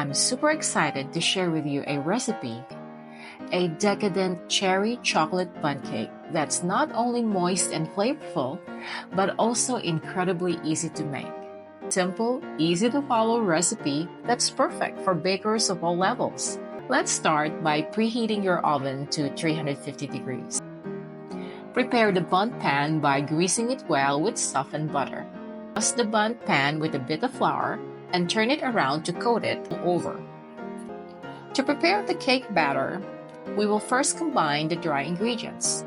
I'm super excited to share with you a recipe, a decadent cherry chocolate bundt cake that's not only moist and flavorful, but also incredibly easy to make. Simple, easy to follow recipe that's perfect for bakers of all levels. Let's start by preheating your oven to 350 degrees. Prepare the bundt pan by greasing it well with softened butter. Dust the bundt pan with a bit of flour and turn it around to coat it over. To prepare the cake batter, we will first combine the dry ingredients.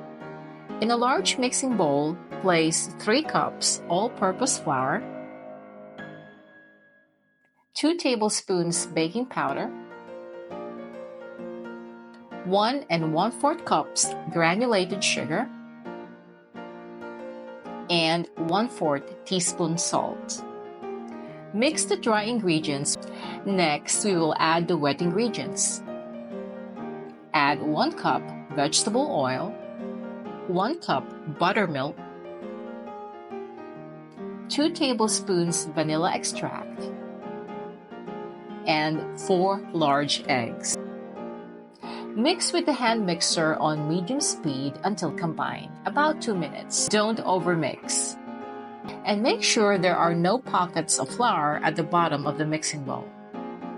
In a large mixing bowl, place 3 cups all-purpose flour, 2 tablespoons baking powder, 1 1/4 cups granulated sugar, and 1/4 teaspoon salt. Mix the dry ingredients. Next, we will add the wet ingredients. Add 1 cup vegetable oil, 1 cup buttermilk, 2 tablespoons vanilla extract, and 4 large eggs. Mix with the hand mixer on medium speed until combined, about 2 minutes. Don't overmix. And make sure there are no pockets of flour at the bottom of the mixing bowl.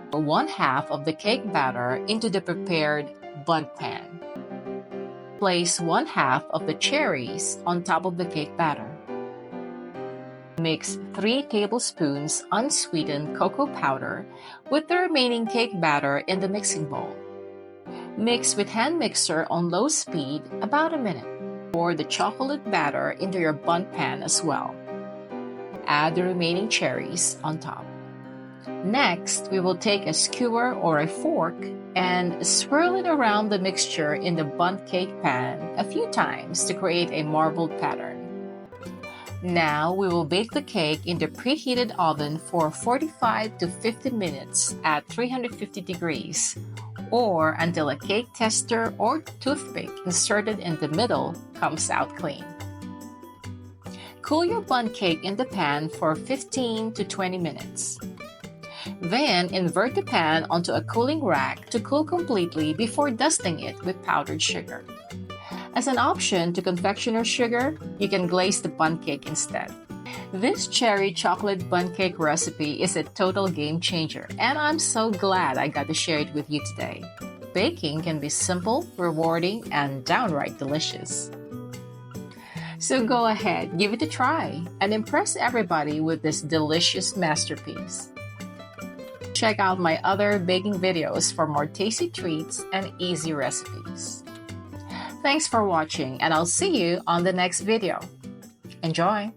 Pour 1/2 of the cake batter into the prepared bundt pan. Place 1/2 of the cherries on top of the cake batter. Mix 3 tablespoons unsweetened cocoa powder with the remaining cake batter in the mixing bowl. Mix with hand mixer on low speed about a minute. Pour the chocolate batter into your bundt pan as well. Add the remaining cherries on top. Next, we will take a skewer or a fork and swirl it around the mixture in the bundt cake pan a few times to create a marbled pattern. Now, we will bake the cake in the preheated oven for 45 to 50 minutes at 350 degrees, or until a cake tester or toothpick inserted in the middle comes out clean. Cool your bundt cake in the pan for 15 to 20 minutes. Then invert the pan onto a cooling rack to cool completely before dusting it with powdered sugar. As an option to confectioner's sugar, you can glaze the bundt cake instead. This cherry chocolate bundt cake recipe is a total game changer, and I'm so glad I got to share it with you today. Baking can be simple, rewarding, and downright delicious. So go ahead, give it a try, and impress everybody with this delicious masterpiece. Check out my other baking videos for more tasty treats and easy recipes. Thanks for watching, and I'll see you on the next video. Enjoy!